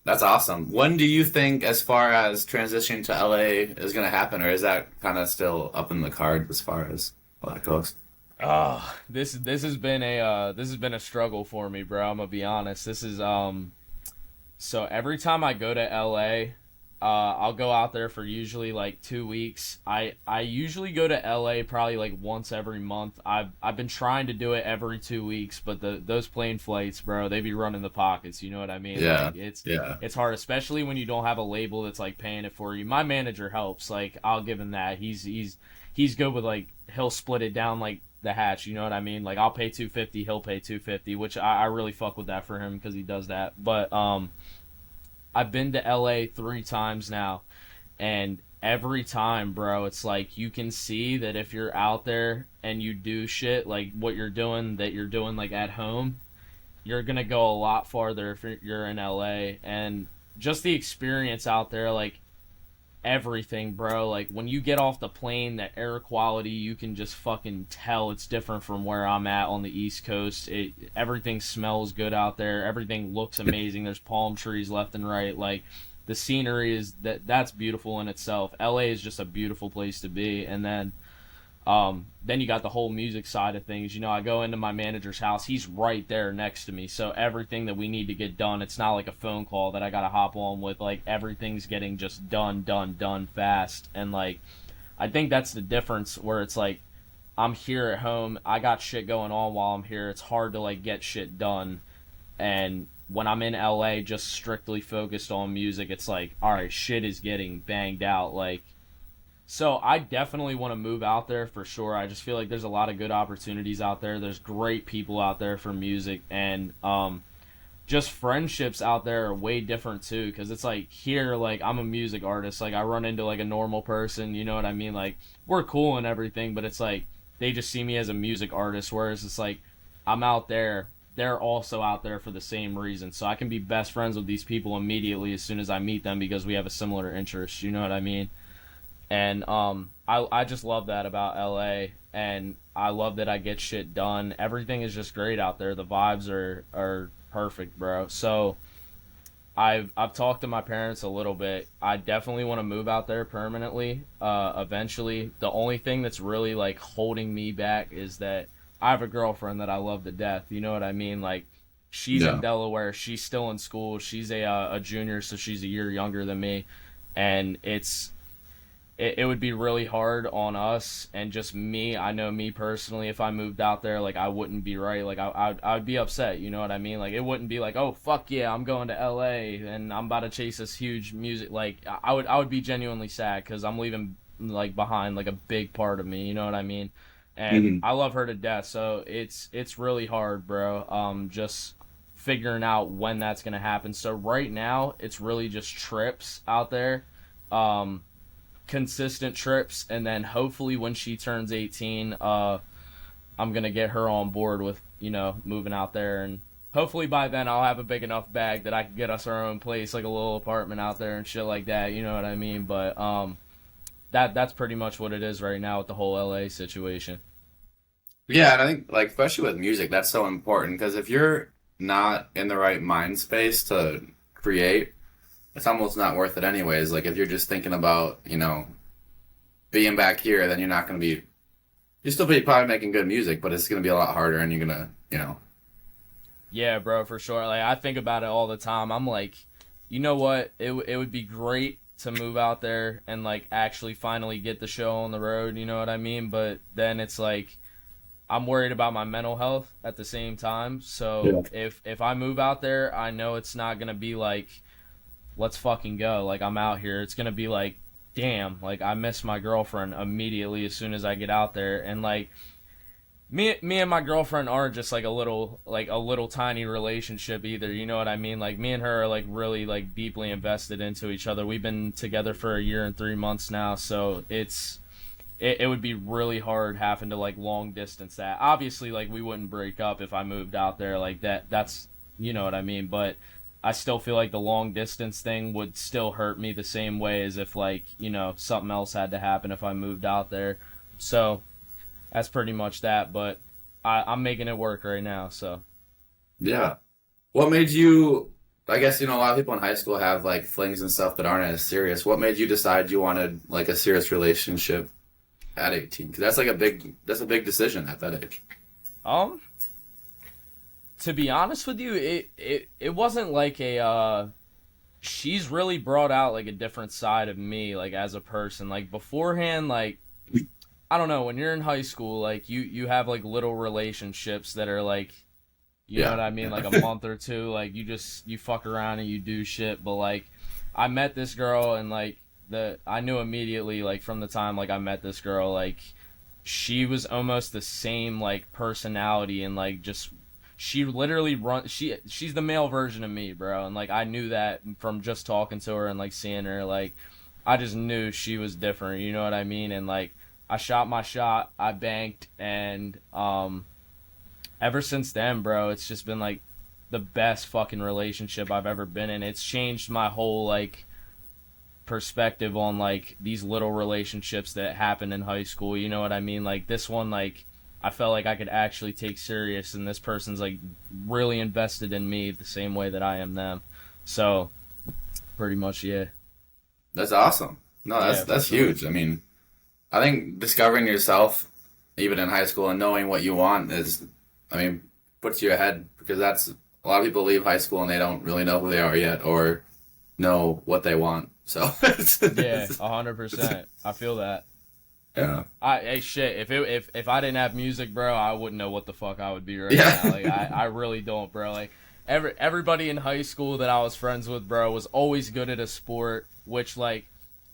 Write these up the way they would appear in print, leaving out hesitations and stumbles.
That's awesome. When do you think, as far as transitioning to LA, is going to happen, or is that kind of still up in the card as far as that goes? This has been a struggle for me, bro. I'm gonna be honest. This is So every time I go to LA, I'll go out there for usually like 2 weeks. I usually go to LA probably like once every month. I've been trying to do it every 2 weeks, but those plane flights, bro, they be running the pockets. You know what I mean? Yeah, Like yeah. it's hard, especially when you don't have a label that's like paying it for you. My manager helps. Like I'll give him that. He's good with like he'll split it down like the hatch. You know what I mean? Like I'll pay 250, he'll pay 250, which I really fuck with that for him because he does that. But I've been to LA 3 times now, and every time, bro, it's like you can see that if you're out there and you do shit like what you're doing, that you're doing like at home, you're gonna go a lot farther if you're in LA. And just the experience out there, like everything, bro. Like when you get off the plane, the air quality, you can just fucking tell it's different from where I'm at on the East Coast. Everything smells good out there. Everything looks amazing. There's palm trees left and right. Like the scenery is that's beautiful in itself. LA is just a beautiful place to be. And then you got the whole music side of things. You know, I go into my manager's house. He's right there next to me. So everything that we need to get done, it's not like a phone call that I got to hop on with. Like everything's getting just done fast. And like, I think that's the difference where it's like, I'm here at home. I got shit going on while I'm here. It's hard to like get shit done. And when I'm in LA just strictly focused on music, it's like, all right, shit is getting banged out. Like, so I definitely want to move out there for sure. I just feel like there's a lot of good opportunities out there. There's great people out there for music, and just friendships out there are way different too. Because it's like here, like I'm a music artist. Like I run into like a normal person. You know what I mean? Like we're cool and everything, but it's like they just see me as a music artist. Whereas it's like I'm out there. They're also out there for the same reason. So I can be best friends with these people immediately as soon as I meet them because we have a similar interest. You know what I mean? And I just love that about LA, and I love that I get shit done. Everything is just great out there. The vibes are perfect, bro. So I've talked to my parents a little bit. I definitely want to move out there permanently. Eventually, the only thing that's really like holding me back is that I have a girlfriend that I love to death. You know what I mean? Like she's in Yeah. Delaware. She's still in school. She's a junior, so she's a year younger than me, and it would be really hard on us and just me. I know me personally, if I moved out there, like I wouldn't be right. Like I would be upset. You know what I mean? Like it wouldn't be like, oh fuck yeah, I'm going to L.A. and I'm about to chase this huge music. Like I would be genuinely sad because I'm leaving like behind like a big part of me. You know what I mean? And Hmm. I love her to death. So it's really hard, bro. Just figuring out when that's gonna happen. So right now, it's really just trips out there. Um, Consistent trips, and then hopefully when she turns 18, I'm gonna get her on board with moving out there, and hopefully by then I'll have a big enough bag that I can get us our own place, like a little apartment out there and shit like that. You know what I mean? But that's pretty much what it is right now with the whole LA situation. Yeah, and I think like especially with music, that's so important because if you're not in the right mind space to create, it's almost not worth it anyways. Like if you're just thinking about, being back here, then you're not going to be, you still be probably making good music, but it's going to be a lot harder and you're going to. Yeah, bro, for sure. Like I think about it all the time. I'm like, you know what? It would be great to move out there and like actually finally get the show on the road. You know what I mean? But then it's like I'm worried about my mental health at the same time. So Yeah. if I move out there, I know it's not gonna be like let's fucking go. Like I'm out here. It's gonna be like damn. Like I miss my girlfriend immediately as soon as I get out there. And like me and my girlfriend aren't just like a little tiny relationship either. You know what I mean? Like me and her are like really like deeply invested into each other. We've been together for a year and 3 months now. So it would be really hard having to like long distance that. Obviously, like we wouldn't break up if I moved out there like that. That's you know what I mean. But I still feel like the long distance thing would still hurt me the same way as if like something else had to happen if I moved out there. So that's pretty much that. But I'm making it work right now. So Yeah. What made you I guess, a lot of people in high school have like flings and stuff that aren't as serious. What made you decide you wanted like a serious relationship at 18? Because that's a big decision at that age. Um, to be honest with you, it wasn't like a she's really brought out like a different side of me, like as a person. Like beforehand, like I don't know, when you're in high school, like you have like little relationships that are like, you know Yeah. what I mean, like a month or two, like you fuck around and you do shit. But like I met this girl, and like the I knew immediately, like from the time like I met this girl, like she was almost the same like personality, and like just she literally she's the male version of me, bro. And like I knew that from just talking to her and like seeing her. Like I just knew she was different, you know what I mean? And like I shot my shot, I banked, and ever since then, bro, it's just been like the best fucking relationship I've ever been in. It's changed my whole like perspective on like these little relationships that happen in high school, you know what I mean? Like this one, like I felt like I could actually take serious, and this person's like really invested in me the same way that I am them. So pretty much, yeah. That's awesome. No, Yeah, for that's sure. huge. I mean, I think discovering yourself, even in high school, and knowing what you want I mean, puts you ahead because that's a lot of people leave high school and they don't really know who they are yet or know what they want. So, Yeah, 100%. I feel that. yeah, Hey shit, if I didn't have music, bro, I wouldn't know what the fuck I would be right yeah. now. Like I really don't, bro. Like everybody in high school that I was friends with, bro, was always good at a sport, which like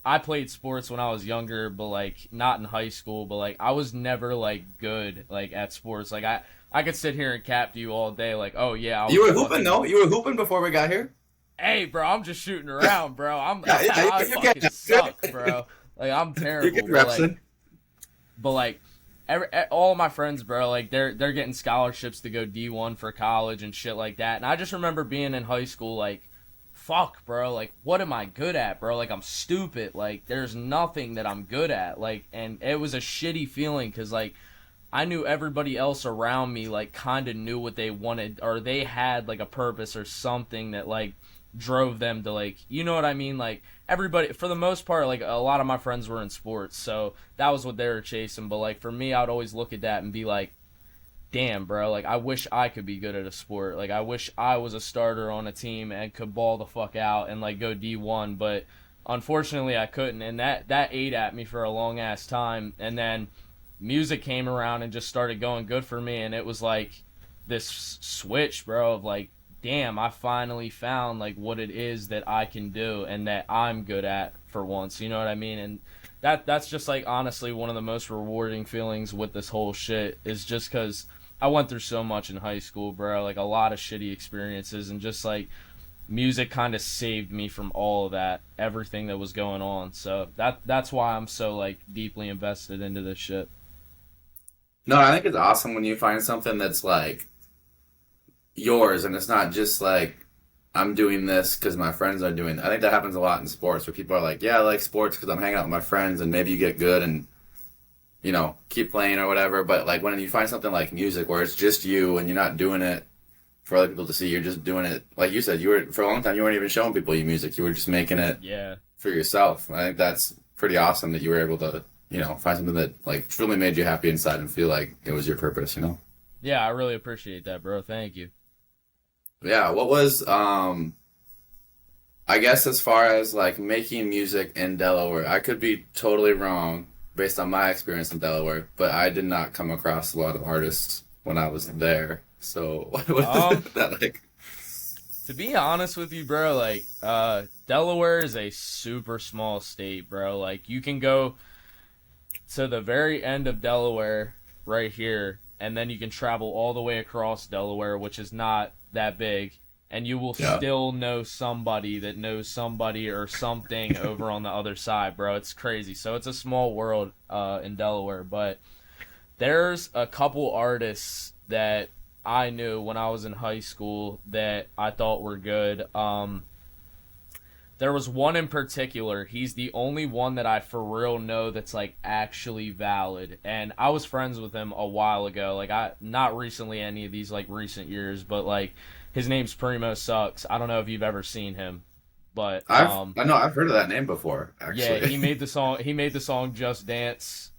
I played sports when I was younger, but like not in high school, but like I was never like good like at sports. Like I could sit here and cap to you all day like, "Oh yeah, I You was were hooping, fucking no? You were hooping before we got here. hey, bro, I'm just shooting around, bro. Yeah, yeah. I You get fucking suck, bro. Like I'm you get terrible, reps in. but like all of my friends, bro, like they're getting scholarships to go D1 for college and shit like that. And I just remember being in high school like fuck, bro, like what am I good at, bro? Like I'm stupid. Like there's nothing that I'm good at. Like and it was a shitty feeling cuz like I knew everybody else around me like kind of knew what they wanted, or they had like a purpose or something that like drove them to like, you know what I mean? Like everybody for the most part, like a lot of my friends were in sports, so that was what they were chasing. But like for me, I'd always look at that and be like, damn, bro, like I wish I could be good at a sport. Like I wish I was a starter on a team and could ball the fuck out and like go D1, but unfortunately I couldn't, and that ate at me for a long ass time. And then music came around and just started going good for me, and it was like this switch, bro, of like, damn, I finally found like what it is that I can do and that I'm good at for once, you know what I mean? And that's just like honestly one of the most rewarding feelings with this whole shit, is just cuz I went through so much in high school, bro, like a lot of shitty experiences, and just like music kind of saved me from all of that, everything that was going on. So that's why I'm so like deeply invested into this shit. No, I think it's awesome when you find something that's like yours and it's not just like I'm doing this because my friends are doing it. I think that happens a lot in sports where people are like, yeah, I like sports because I'm hanging out with my friends and maybe you get good and, keep playing or whatever. But like when you find something like music where it's just you and you're not doing it for other people to see, you're just doing it. Like you said, you were, for a long time, you weren't even showing people your music. You were just making it Yeah. for yourself. I think that's pretty awesome that you were able to, find something that like truly made you happy inside and feel like it was your purpose. Yeah, I really appreciate that, bro. Thank you. Yeah, what was I guess as far as like making music in Delaware, I could be totally wrong based on my experience in Delaware, but I did not come across a lot of artists when I was there. So what is Um, that like? to be honest with you, bro, like Delaware is a super small state, bro. Like you can go to the very end of Delaware right here, and then you can travel all the way across Delaware, which is not that big, and you will Yeah. still know somebody that knows somebody or something over on the other side, bro. It's crazy. So it's a small world in Delaware, but there's a couple artists that I knew when I was in high school that I thought were good. There was one in particular. He's the only one that I for real know that's like actually valid. And I was friends with him a while ago. Like I not recently any of these like recent years, but like his name's Primo Sucks. I don't know if you've ever seen him. But I know I've heard of that name before, yeah, actually. he made the song Just Dance.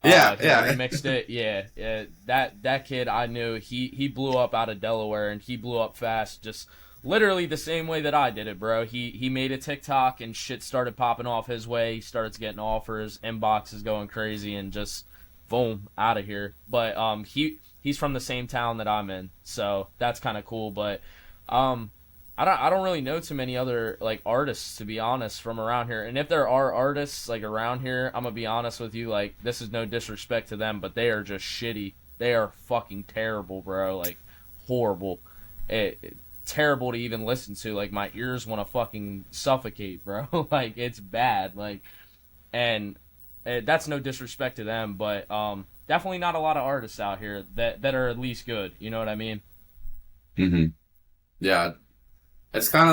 Yeah, He yeah. remixed it. Yeah, yeah. That kid I knew, he blew up out of Delaware and he blew up fast. Just literally the same way that I did it, bro. He made a TikTok and shit started popping off his way. He starts getting offers, inboxes going crazy, and just boom out of here. But he's from the same town that I'm in, so that's kind of cool. But um I don't really know too many other like artists to be honest from around here. And if there are artists like around here, I'm gonna be honest with you, like this is no disrespect to them, but they are just shitty. They are fucking terrible, bro. Like horrible. Terrible to even listen to. Like my ears want to fucking suffocate, bro. Like it's bad. Like and that's no disrespect to them, but definitely not a lot of artists out here that are at least good. You know what I mean? Hmm. Yeah, it's kind of